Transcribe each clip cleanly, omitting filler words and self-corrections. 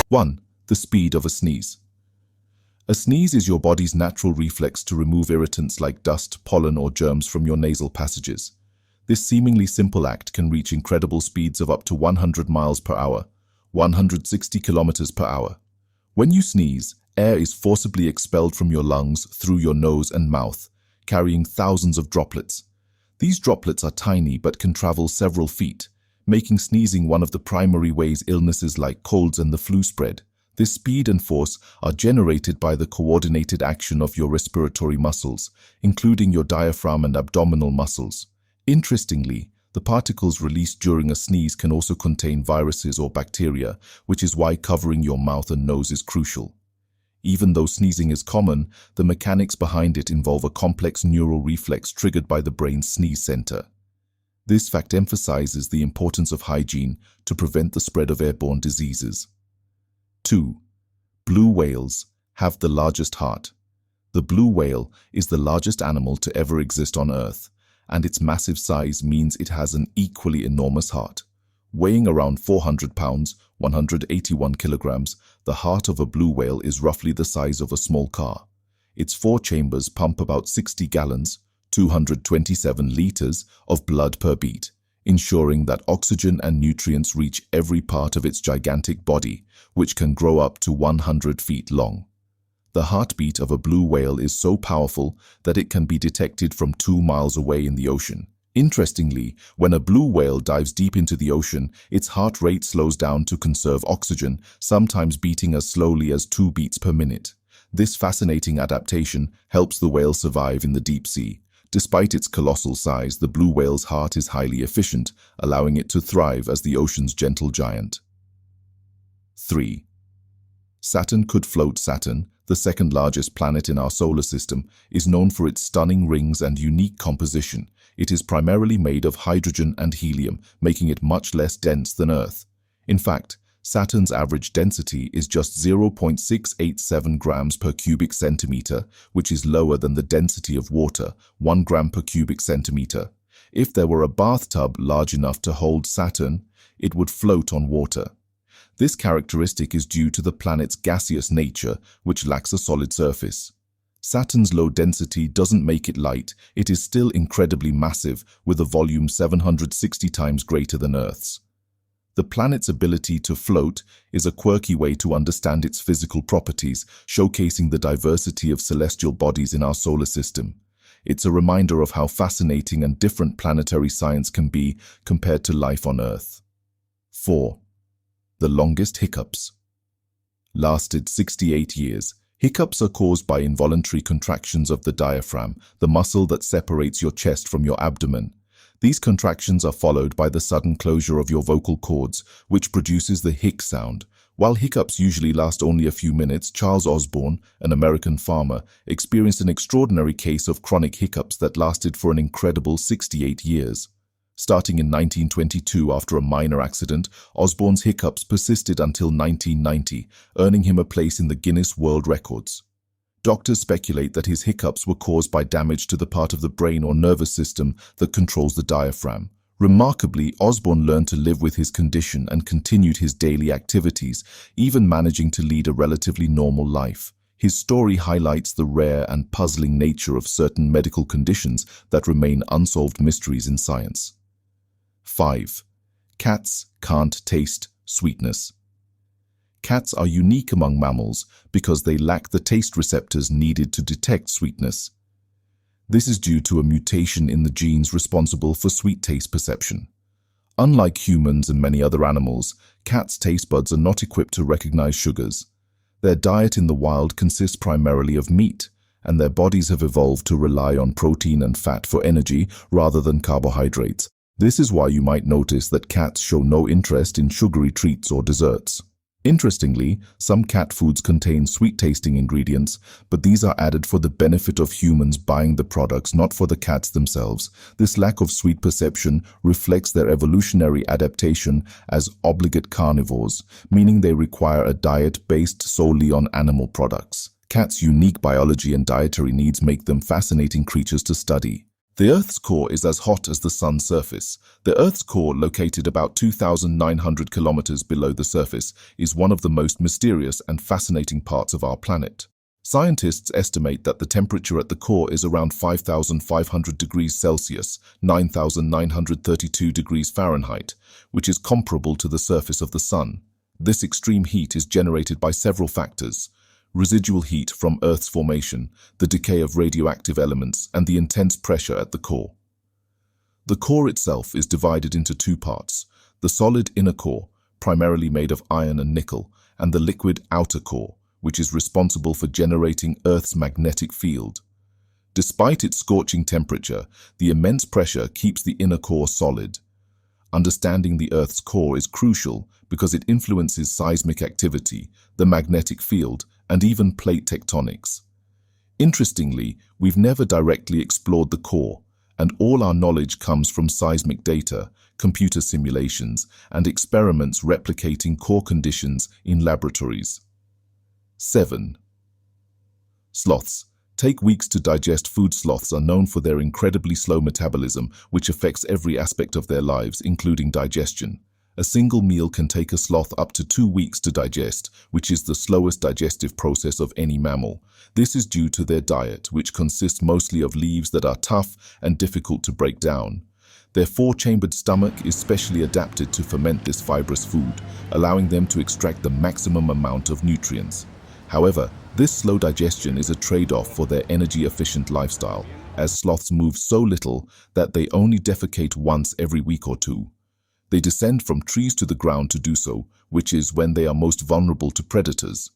1. The speed of a sneeze. A sneeze is your body's natural reflex to remove irritants like dust, pollen, or germs from your nasal passages. This seemingly simple act can reach incredible speeds of up to 100 miles per hour, 160 kilometers per hour. When you sneeze, air is forcibly expelled from your lungs through your nose and mouth, carrying thousands of droplets. These droplets are tiny but can travel several feet, making sneezing one of the primary ways illnesses like colds and the flu spread. This speed and force are generated by the coordinated action of your respiratory muscles, including your diaphragm and abdominal muscles. Interestingly, the particles released during a sneeze can also contain viruses or bacteria, which is why covering your mouth and nose is crucial. Even though sneezing is common, the mechanics behind it involve a complex neural reflex triggered by the brain's sneeze center. This fact emphasizes the importance of hygiene to prevent the spread of airborne diseases. 2. Blue whales have the largest heart. The blue whale is the largest animal to ever exist on Earth, and its massive size means it has an equally enormous heart. Weighing around 400 pounds, 181 kilograms, the heart of a blue whale is roughly the size of a small car. Its 4 chambers pump about 60 gallons, 227 liters, of blood per beat, ensuring that oxygen and nutrients reach every part of its gigantic body, which can grow up to 100 feet long. The heartbeat of a blue whale is so powerful that it can be detected from 2 miles away in the ocean. Interestingly, when a blue whale dives deep into the ocean, its heart rate slows down to conserve oxygen, sometimes beating as slowly as 2 beats per minute. This fascinating adaptation helps the whale survive in the deep sea. Despite its colossal size, the blue whale's heart is highly efficient, allowing it to thrive as the ocean's gentle giant. 3. Saturn could float. Saturn, the second largest planet in our solar system, is known for its stunning rings and unique composition. It is primarily made of hydrogen and helium, making it much less dense than Earth. In fact, Saturn's average density is just 0.687 grams per cubic centimeter, which is lower than the density of water, 1 gram per cubic centimeter. If there were a bathtub large enough to hold Saturn, it would float on water. This characteristic is due to the planet's gaseous nature, which lacks a solid surface. Saturn's low density doesn't make it light. It is still incredibly massive, with a volume 760 times greater than Earth's. The planet's ability to float is a quirky way to understand its physical properties, showcasing the diversity of celestial bodies in our solar system. It's a reminder of how fascinating and different planetary science can be compared to life on Earth. 4. The longest hiccups. Lasted 68 years. Hiccups are caused by involuntary contractions of the diaphragm, the muscle that separates your chest from your abdomen. These contractions are followed by the sudden closure of your vocal cords, which produces the hic sound. While hiccups usually last only a few minutes, Charles Osborne, an American farmer, experienced an extraordinary case of chronic hiccups that lasted for an incredible 68 years. Starting in 1922 after a minor accident, Osborne's hiccups persisted until 1990, earning him a place in the Guinness World Records. Doctors speculate that his hiccups were caused by damage to the part of the brain or nervous system that controls the diaphragm. Remarkably, Osborne learned to live with his condition and continued his daily activities, even managing to lead a relatively normal life. His story highlights the rare and puzzling nature of certain medical conditions that remain unsolved mysteries in science. 5. Cats can't taste sweetness. Cats are unique among mammals because they lack the taste receptors needed to detect sweetness. This is due to a mutation in the genes responsible for sweet taste perception. Unlike humans and many other animals, cats' taste buds are not equipped to recognize sugars. Their diet in the wild consists primarily of meat, and their bodies have evolved to rely on protein and fat for energy rather than carbohydrates. This is why you might notice that cats show no interest in sugary treats or desserts. Interestingly, some cat foods contain sweet-tasting ingredients, but these are added for the benefit of humans buying the products, not for the cats themselves. This lack of sweet perception reflects their evolutionary adaptation as obligate carnivores, meaning they require a diet based solely on animal products. Cats' unique biology and dietary needs make them fascinating creatures to study. The Earth's core is as hot as the Sun's surface. The Earth's core, located about 2,900 kilometers below the surface, is one of the most mysterious and fascinating parts of our planet. Scientists estimate that the temperature at the core is around 5,500 degrees Celsius, 9,932 degrees Fahrenheit, which is comparable to the surface of the Sun. This extreme heat is generated by several factors: residual heat from Earth's formation, the decay of radioactive elements, and the intense pressure at the core. The core itself is divided into two parts: the solid inner core, primarily made of iron and nickel, and the liquid outer core, which is responsible for generating Earth's magnetic field. Despite its scorching temperature, the immense pressure keeps the inner core solid. Understanding the Earth's core is crucial because it influences seismic activity, the magnetic field, and even plate tectonics. Interestingly, we've never directly explored the core, and all our knowledge comes from seismic data, computer simulations, and experiments replicating core conditions in laboratories. 7. Sloths. Take weeks to digest food. Sloths are known for their incredibly slow metabolism, which affects every aspect of their lives, including digestion. A single meal can take a sloth up to 2 weeks to digest, which is the slowest digestive process of any mammal. This is due to their diet, which consists mostly of leaves that are tough and difficult to break down. Their 4-chambered stomach is specially adapted to ferment this fibrous food, allowing them to extract the maximum amount of nutrients. However, this slow digestion is a trade-off for their energy-efficient lifestyle, as sloths move so little that they only defecate once every week or two. They descend from trees to the ground to do so, which is when they are most vulnerable to predators.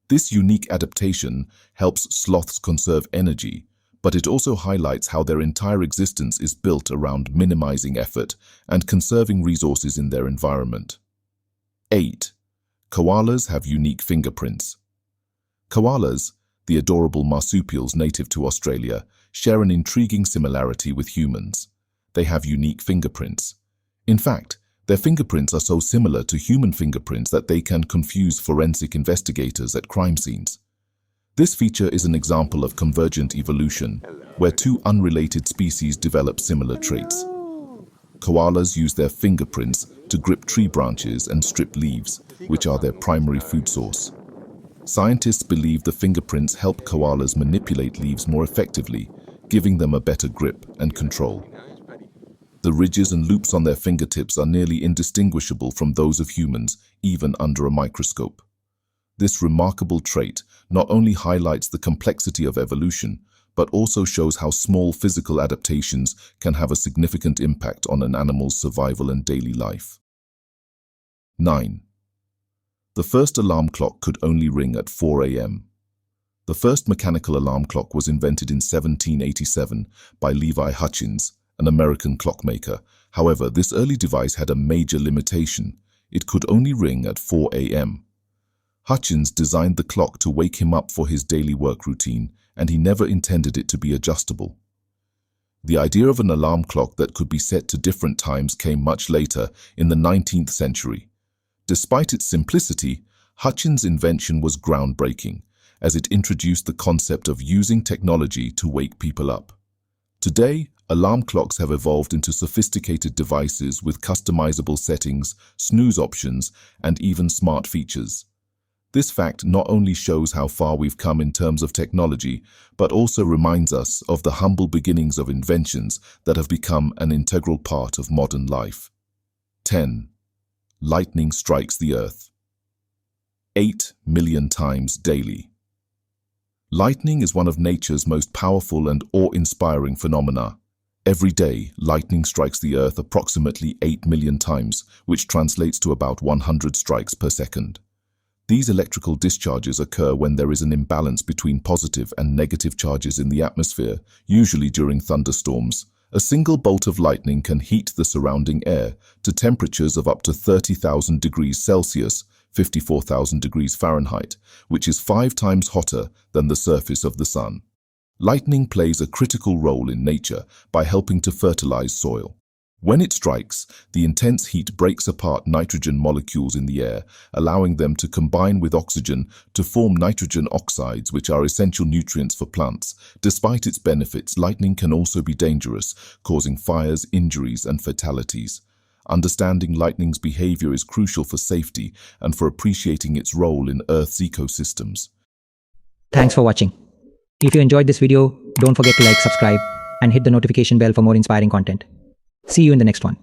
This unique adaptation helps sloths conserve energy, but it also highlights how their entire existence is built around minimizing effort and conserving resources in their environment. 8. Koalas have unique fingerprints. Koalas, the adorable marsupials native to Australia, share an intriguing similarity with humans. They have unique fingerprints. In fact, their fingerprints are so similar to human fingerprints that they can confuse forensic investigators at crime scenes. This feature is an example of convergent evolution, where two unrelated species develop similar traits. Koalas use their fingerprints to grip tree branches and strip leaves, which are their primary food source. Scientists believe the fingerprints help koalas manipulate leaves more effectively, giving them a better grip and control. The ridges and loops on their fingertips are nearly indistinguishable from those of humans, even under a microscope. This remarkable trait not only highlights the complexity of evolution, but also shows how small physical adaptations can have a significant impact on an animal's survival and daily life. 9. The first alarm clock could only ring at 4 a.m. The first mechanical alarm clock was invented in 1787 by Levi Hutchins, an American clockmaker. However, this early device had a major limitation. It could only ring at 4 a.m. Hutchins designed the clock to wake him up for his daily work routine, and he never intended it to be adjustable. The idea of an alarm clock that could be set to different times came much later, in the 19th century. Despite its simplicity, Hutchins' invention was groundbreaking, as it introduced the concept of using technology to wake people up. Today, alarm clocks have evolved into sophisticated devices with customizable settings, snooze options, and even smart features. This fact not only shows how far we've come in terms of technology, but also reminds us of the humble beginnings of inventions that have become an integral part of modern life. 10. Lightning strikes the Earth 8 million times daily. Lightning is one of nature's most powerful and awe-inspiring phenomena. Every day, lightning strikes the Earth approximately 8 million times, which translates to about 100 strikes per second. These electrical discharges occur when there is an imbalance between positive and negative charges in the atmosphere, usually during thunderstorms. A single bolt of lightning can heat the surrounding air to temperatures of up to 30,000 degrees Celsius, 54,000 degrees Fahrenheit, which is 5 times hotter than the surface of the sun. Lightning plays a critical role in nature by helping to fertilize soil. When it strikes, the intense heat breaks apart nitrogen molecules in the air, allowing them to combine with oxygen to form nitrogen oxides, which are essential nutrients for plants. Despite its benefits, lightning can also be dangerous, causing fires, injuries, and fatalities. Understanding lightning's behavior is crucial for safety and for appreciating its role in Earth's ecosystems. Thanks for watching. If you enjoyed this video, don't forget to like, subscribe, and hit the notification bell for more inspiring content. See you in the next one.